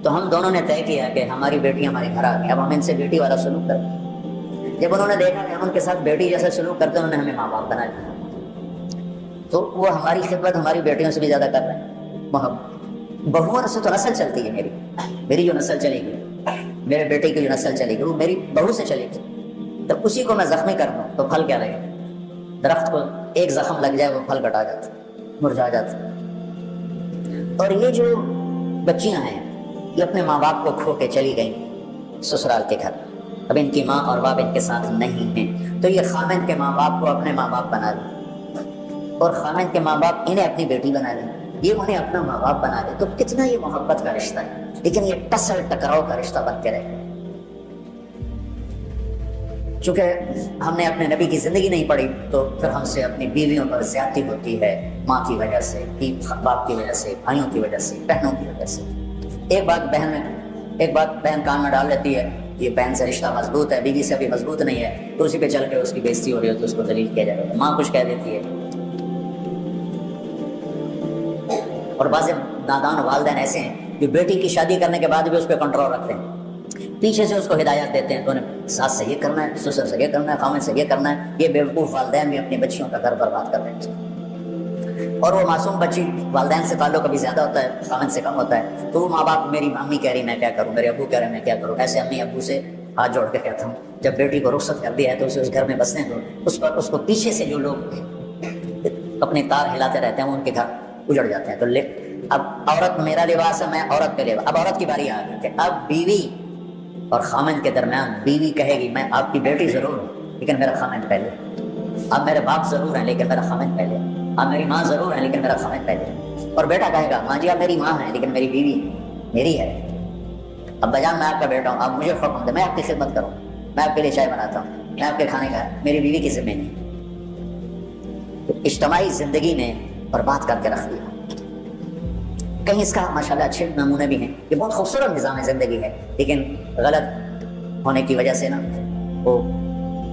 تو ہم دونوں نے طے کیا کہ ہماری بیٹیاں ہمارے گھر آ گئی، اب ہم ان سے بیٹی والا سلوک کریں. جب انہوں نے دیکھا کہ ہم ان کے ساتھ بیٹی جیسا سلوک کرتے ہیں، انہوں نے ہمیں ماں باپ بنا دیا. تو وہ ہماری خدمت ہماری بیٹیوں سے بھی زیادہ کر رہے ہیں. محبت بہوؤں سے تو نسل چلتی ہے، میری جو نسل چلے گی، میرے بیٹے کی جو نسل چلے گی وہ میری بہو سے چلے گی. تو اسی کو میں زخمی کر دوں تو پھل کیا رہے گا؟ درخت کو ایک زخم لگ جائے وہ پھل کٹا جاتا، مرجھا جاتا. اور یہ جو بچیاں ہیں یہ اپنے ماں باپ کو کھو کے چلی گئیں سسرال کے گھر، اب ان کی ماں اور باپ ان کے ساتھ نہیں ہیں. تو یہ خامن کے ماں باپ کو اپنے ماں باپ بنا لیں اور خامن کے ماں باپ انہیں اپنی بیٹی بنا لیں، یہ انہیں اپنا ماں باپ بنا لیں. تو کتنا یہ محبت کا رشتہ ہے، لیکن یہ ٹسل ٹکراؤ کا رشتہ بن کے رہے. چونکہ ہم نے اپنے نبی کی زندگی نہیں پڑھی تو پھر ہم سے اپنی بیویوں پر زیادتی ہوتی ہے، ماں کی وجہ سے، باپ کی وجہ سے، بھائیوں کی وجہ سے، بہنوں کی وجہ سے. ایک بات بہن کان میں ڈال لیتی ہے، یہ بہن سے رشتہ مضبوط ہے، بیوی سے بھی مضبوط نہیں ہے، تو اسی پہ چل کے اس کی بےزتی ہو رہی ہے تو اس کو دلیل کیا جائے گا. ماں کچھ کہہ دیتی ہے اور بعض نادان والدین ایسے ہیں جو بیٹی کی شادی کرنے کے بعد بھی اس پہ کنٹرول رکھتے ہیں، پیچھے سے اس کو ہدایات دیتے ہیں، تو انہیں ساس سے یہ کرنا ہے، سسر سے یہ کرنا ہے، خامن سے یہ کرنا ہے۔ یہ بیوقوف والدین بھی اپنی بچیوں کا گھر برباد کر رہے ہیں، اور وہ معصوم بچی والدین سے تعلق کبھی زیادہ ہوتا ہے، خامن سے کم ہوتا ہے، تو وہ ماں باپ، میری امی کہہ رہی میں کیا کروں، میرے ابو کہہ رہے میں کیا کروں، ایسے امی ابو سے ہاتھ جوڑ کے کہتا ہوں جب بیٹی کو رخصت کر دیا ہے تو اسے اس گھر میں بسنے دو۔ اس کو پیچھے سے جو لوگ اپنے تار ہلاتے رہتے ہیں وہ ان کے گھر اجڑ جاتے ہیں۔ تو اب عورت میرا لباس ہے، میں عورت پہ لباس۔ اب عورت کی باری آ گئی کہ اب بیوی اور خامن کے درمیان بیوی کہے گی میں آپ کی بیٹی ضرور ہوں لیکن میرا خامن پہلے، اب میرے باپ ضرور ہیں لیکن میرا خامن پہلے، اب میری ماں ضرور ہے لیکن میرا خامن پہلے۔ اور بیٹا کہے گا ماں جی آپ میری ماں ہیں لیکن میری بیوی میری ہے، ابا جان میں آپ کا بیٹا ہوں، آپ مجھے حکم دیں، میں آپ کی خدمت کروں، میں آپ کے لیے چائے بناتا ہوں، میں آپ کے کھانے کا، میری بیوی کی ذمہ نہیں۔ اجتماعی زندگی نے برباد کر کے رکھ دیا۔ کہیں اس کا ماشاءاللہ اچھے نمونے بھی ہیں، یہ بہت خوبصورت نظام زندگی ہے، لیکن غلط ہونے کی وجہ سے نا وہ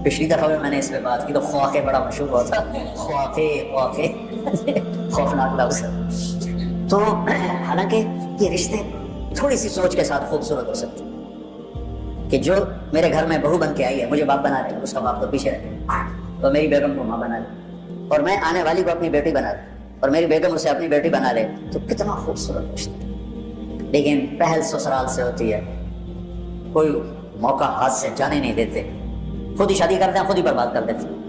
پچھلی دفعہ بھی میں نے اس پہ بات کی تو خواخے بڑا مشہور ہوا تھا، خواخے خوفناک لفظ۔ تو حالانکہ یہ رشتے تھوڑی سی سوچ کے ساتھ خوبصورت ہو سکتے ہیں کہ جو میرے گھر میں بہو بن کے آئی ہے مجھے باپ بنا لے، اس کا باپ تو پیچھے رہے، تو میری بیگم کو ماں بنا لے، اور میں آنے والی کو اپنی بیٹی بنا لے، اور میری بیگم اسے اپنی بیٹی بنا لے، تو کتنا خوبصورت رشتہ۔ لیکن پہل سسرال سے ہوتی ہے، کوئی موقع ہاتھ سے جانے نہیں دیتے، خود ہی شادی کرتے ہیں، خود ہی برباد کر دیتے ہیں۔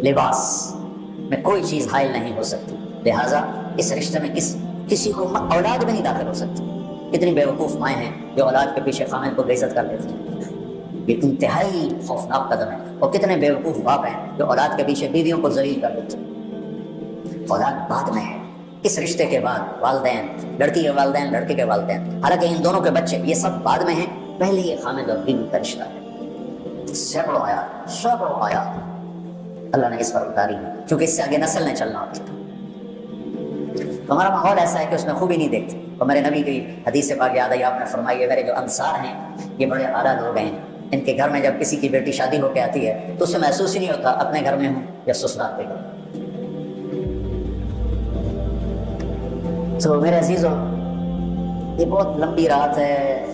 لباس میں کوئی چیز حائل نہیں ہو سکتی، لہٰذا اس رشتے میں کسی کو اولاد بھی نہیں داخل ہو سکتی۔ کتنی بیوقوف مائیں ہیں جو اولاد کے پیچھے خامن کو بے عزت کر دیتی ہیں، یہ انتہائی خوفناک قدم ہے۔ اور کتنے بیوقوف باپ ہیں جو اولاد کے پیچھے بیویوں کو ذلیل کر دیتے ہیں۔ اولاد بعد میں ہے، اس رشتے کے بعد والدین، لڑکی کے والدین، لڑکے کے والدین، حالانکہ ان دونوں کے بچے، یہ سب بعد میں ہیں، پہلے یہ خامن اور بیوی کا رشتہ ہے۔ سینکڑوں آیات اللہ نے اس پر اتاری ہے، چونکہ اس سے آگے نسل نے چلنا ہوتی ہے۔ تو ہمارا ماحول ایسا ہے کہ اس میں خوبی نہیں دیکھتے۔ اور میرے نبی کی حدیث سے پاک یاد آئی، آپ نے فرمائی ہے میرے جو انصار ہیں یہ بڑے اعلیٰ لوگ ہیں، ان کے گھر میں جب کسی کی بیٹی شادی ہو کے آتی ہے تو اسے محسوس ہی نہیں ہوتا اپنے گھر میں ہوں یا سسرال پہ ہوں۔ تو میرے عزیزوں، یہ بہت لمبی رات ہے،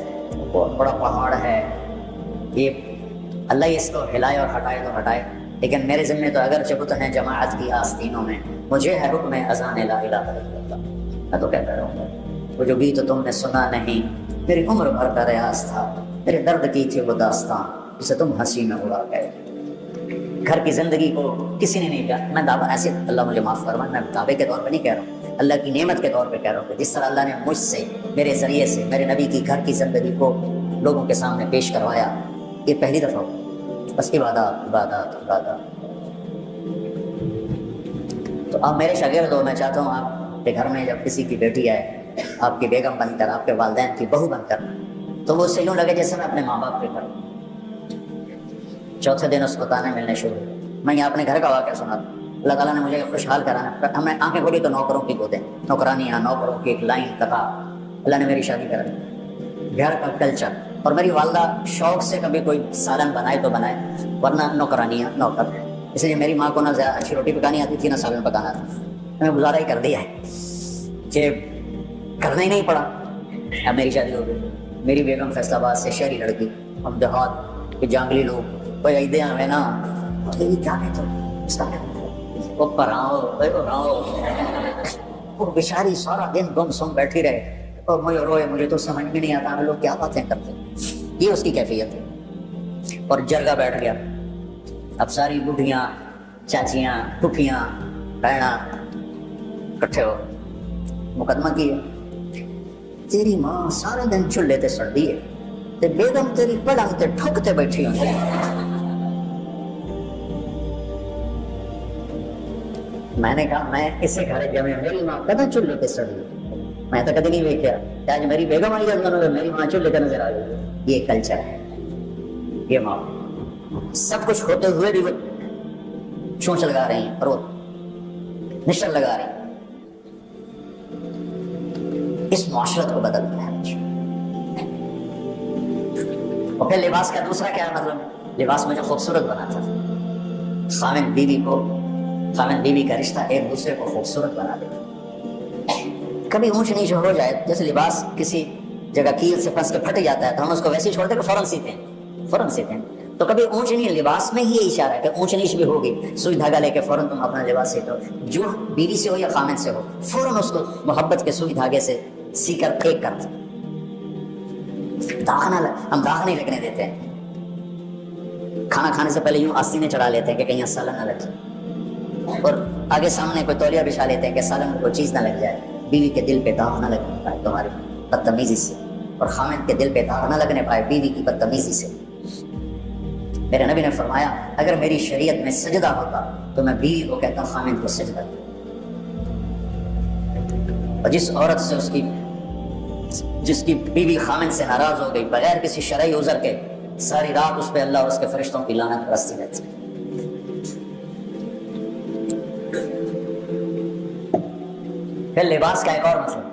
بہت بڑا پہاڑ ہے، یہ اللہ اس کو ہلائے اور ہٹائے تو ہٹائے، لیکن میرے ذمہ تو اگر چبت ہیں جماعت کی آستینوں میں، مجھے ہے حکم اذان لا الہ الا اللہ، میں تو کہتا رہوں گا وہ جو گیت تم نے سنا نہیں، میری عمر بھر کا ریاض تھا، میرے درد کی تھی وہ داستان جسے تم ہنسی میں اڑا گئے۔ گھر کی زندگی کو کسی نے نہیں کہا، میں دعویٰ ایسے، اللہ مجھے معاف فرمائے، میں دعوے کے طور پہ نہیں کہہ رہا ہوں، اللہ کی نعمت کے طور پہ کہہ رہا ہوں کہ جس طرح اللہ نے مجھ سے، میرے ذریعے سے، میرے نبی کی گھر کی زندگی کو لوگوں کے سامنے پیش کروایا، یہ پہلی دفعہ ہو، بس عبادات عبادات عبادات۔ تو آپ میرے شاگرد ہو، میں چاہتا ہوں آپ کے گھر میں جب کسی کی بیٹی آئے، آپ کی بیگم بن کر، آپ کے والدین کی بہو بن کر، تو وہ اسے یوں لگے جیسے میں اپنے ماں باپ کے گھر۔ چوتھے دن اس کو تانے ملنے شروع ہوئے۔ میں یہ اپنے گھر کا واقعہ سنا تھا، اللہ تعالیٰ نے مجھے خوشحال کرانا، ہم نے آنکھیں کھولی تو نوکروں کی گودیں، نوکرانیاں، نوکروں کی ایک لائن قطار، اللہ نے میری شادی کرا دی۔ گھر کا کلچر، اور میری والدہ شوق سے کبھی کوئی سالن بنائے تو بنائے، ورنہ نوکرانیاں نوکر، اس لیے میری ماں کو نہ زیادہ اچھی روٹی پکانی آتی تھی نہ سالن پکانا تھا، میں گزارا ہی کر دیا ہے کہ کرنا ہی نہیں پڑا۔ اب میری شادی ہو گئی، میری بیگم فیصل آباد سے شہری لڑکی، ہم دیہات کے جانگلی لوگ، کوئی عیدیں ہمیں نا کیا کہتے اس کا وہ پراؤ وہ بیچاری سارا دن گم سم بیٹھی رہے اور مجھے روئے، مجھے تو سمجھ میں نہیں آتا ہم لوگ کیا باتیں کرتے ہیں، یہ اس کی کیفیت ہے۔ اور جرگہ بیٹھ گیا، اب ساری بوڑھیاں، چاچیاں، پھوپھیاں، بہنا اکٹھے ہو مقدمہ کیا، تیری ماں سارے دن چولہے تے سڑ دی ہے تے بیگم تیری پلنگ تے ٹھکتے بیٹھی ہوئی۔ میں نے کہا میں اسے گھر جب میری ماں کدی چولہے تے سڑی، میں تو کدی نہیں دیکھا کہ آج میری بیگم آئی ہے میری ماں چولہے تے نظر آ گئی۔ یہ کلچر ہے، یہ ماں سب کچھ ہوتے ہوئے بھی وہ چونچ لگا رہی ہیں اور وہ نشر لگا رہی ہیں۔ اس معاشرت کو بدل دیا ہے۔ اور پھر لباس کا دوسرا کیا مطلب، لباس مجھے خوبصورت بناتا تھا، خامن بیوی کو خاوند بیوی کا رشتہ ایک دوسرے کو خوبصورت بنا دیتا. کبھی اونچ نیچ ہو جائے، جیسے لباس کسی جگہ کیل سے پھنس کے پھٹ جاتا ہے تو ہم اس کو ویسے ہی چھوڑتے کہ فوراً سیتے ہیں. تو کبھی اونچ نیچ لباس میں ہی اشارہ ہے کہ اونچ نیچ بھی ہوگی، سوئی دھاگا لے کے فوراً تم اپنا لباس سیتے ہو. جو بیوی سے ہو یا خامد سے ہو، فوراً اس کو محبت کے سوئی دھاگے سے سی کر پھینک کر ہم داغ نہیں لگنے دیتے ہیں. کھانا کھانے سے پہلے یوں آستینیں چڑھا لیتے ہیں کہ کہیں سالن نہ لگ جائے، اور آگے سامنے کوئی تولیہ بچھا لیتے ہیں کہ سالن میں کوئی چیز نہ لگ جائے، بیوی کے دل پہ داغ نہ لگنے پائے تمہاری بدتمیزی سے، اور خامد کے دل پہ داغ نہ لگنے پائے بیوی کی بدتمیزی سے. میرے نبی نے فرمایا اگر میری شریعت میں سجدہ ہوتا تو میں بیوی کو کہتا خامد کو سجدہ دے. اور جس عورت سے جس کی بیوی خامد سے ناراض ہو گئی بغیر کسی شرعی عذر کے، ساری رات اس پہ اللہ اور اس کے فرشتوں کی لعنت برستی رہتی. پھر لباس کا ایک اور مسئلہ.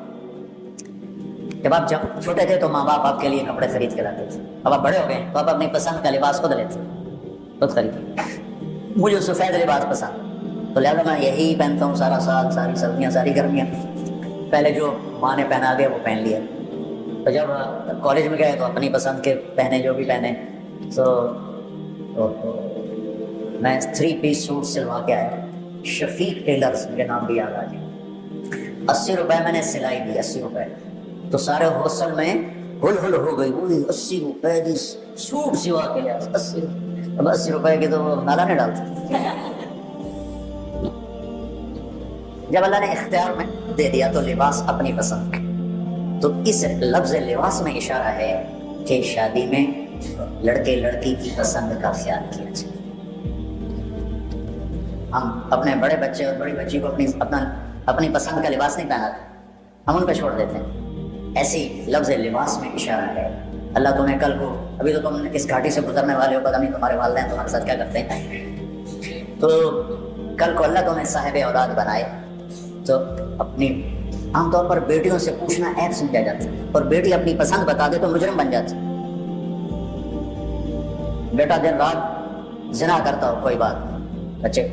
جب آپ چھوٹے تھے تو ماں باپ آپ کے لیے کپڑے خرید کے لاتے تھے. اب آپ بڑے ہو گئے تو آپ اپنی پسند کا لباس خود لیتے، خود خریدتے. مجھے سفید لباس پسند، تو لہٰذا میں یہی پہنتا ہوں سارا سال، ساری سردیاں، ساری گرمیاں. پہلے جو ماں نے پہنا دیا وہ پہن لیا. تو جب کالج میں گئے تو اپنی پسند کے پہنے، جو بھی پہنے. تو میں 3 پیس سوٹ سلوا کے آیا. شفیق ٹیلرز، مجھے نام بھی یاد آ گیا. 80 روپے میں نے سلائی دی، 80 روپے. تو سارے ہاسٹل میں ہل ہل ہو گئی، وہی 80 روپے دی سوٹ سوا کے لیا. 80 اب 80 روپے کی تو نالا نہیں ڈالتے. جب اللہ نے اختیار میں دے دیا تو لباس اپنی پسند. تو اس لفظ لباس میں اشارہ ہے کہ شادی میں لڑکے لڑکی کی پسند کا خیال کیا جائے. ہم اپنے بڑے بچے اور بڑی بچی کو اپنی پسند کا لباس نہیں پہناتے، ہم ان پہ چھوڑ دیتے ہیں. ایسی لفظ لباس میں اشارہ ہے. اللہ تمہیں کل کو، ابھی تو تم اس گھاٹی سے گزرنے والے ہو، پتہ نہیں تمہارے والدین تمہارے ساتھ کیا کرتے ہیں. تو کل کو اللہ تمہیں صاحب اولاد بنائے تو اپنی، عام طور پر بیٹیوں سے پوچھنا عیب سمجھا جاتا ہے، اور بیٹی اپنی پسند بتا دے تو مجرم بن جاتی. بیٹا دن رات زنا کرتا ہو کوئی بات نہیں، بچے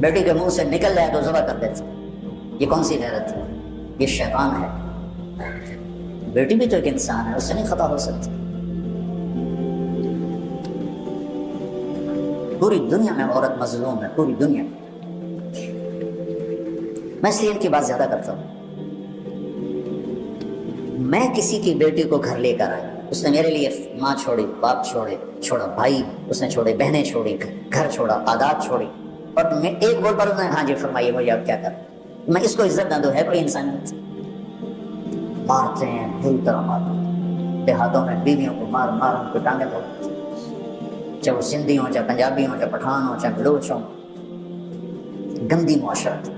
بیٹی کے منہ سے نکل جائے تو ذبح کر دیتے. یہ کون سی غیرت ہے؟ یہ شیطان ہے. بیٹی بھی تو ایک انسان ہے، اس سے نہیں خطا ہو سکتی. پوری دنیا میں عورت مظلوم ہے، پوری دنیا میں. میں اس لیے ان کی بات زیادہ کرتا ہوں. میں کسی کی بیٹی کو گھر لے کر آیا، اس نے میرے لیے ماں چھوڑی، باپ چھوڑا بھائی اس نے چھوڑے، بہنیں چھوڑی، گھر چھوڑا، عادات چھوڑی، اور میں ایک بول پر ہاں جی فرمائیے مجھے اب کیا کر. میں اس کو عزت نہ دوں، ہے کوئی انسانیت؟ مارتے ہیں، بری طرح مارتے ہیں. دیہاتوں میں بیویوں کو مار مار ان کو ٹانگیں توڑتے ہیں، چاہے وہ سندھی ہوں، چاہے پنجابی ہوں، چاہے پٹھان ہوں، چاہے بلوچ ہوں. گندی معاشرت.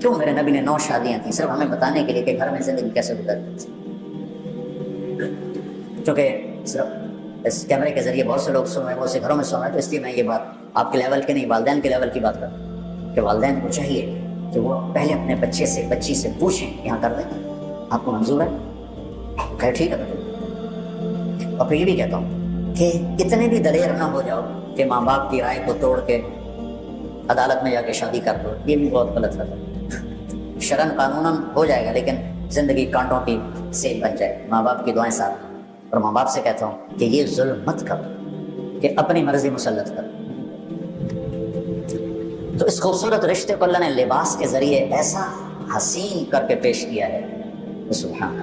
کیوں؟ میرے نبی نے 9 شادیاں تھیں صرف ہمیں بتانے کے لیے کہ گھر میں زندگی کیسے گزرتی تھی. چونکہ صرف اس کیمرے کے ذریعے بہت سے لوگ سن رہے ہیں، بہت سے گھروں میں سن رہے ہیں، تو اس لیے میں یہ بات آپ کے لیول کے نہیں، والدین کے لیول کی بات کروں کہ والدین کو چاہیے کہ وہ پہلے اپنے بچے سے، بچی سے پوچھیں یہاں کر دیں آپ کو منظور ہے، کہ ٹھیک ہے. اور پھر یہ بھی کہتا ہوں کہ اتنے بھی دلیر نہ ہو جاؤ کہ ماں باپ کی رائے کو توڑ کے عدالت میں جا کے شادی کر دو. یہ بھی بہت غلط ہے. شرعن قانوناً ہو جائے گا لیکن زندگی کانٹوں کی سیل بن جائے. ماں باپ کی دعائیں ساتھ. اور ماں باپ سے کہتا ہوں کہ یہ ظلم مت کرو کہ اپنی مرضی مسلط کرو. تو اس خوبصورت رشتے کو اللہ نے لباس کے ذریعے ایسا حسین کر کے پیش کیا ہے. سبحان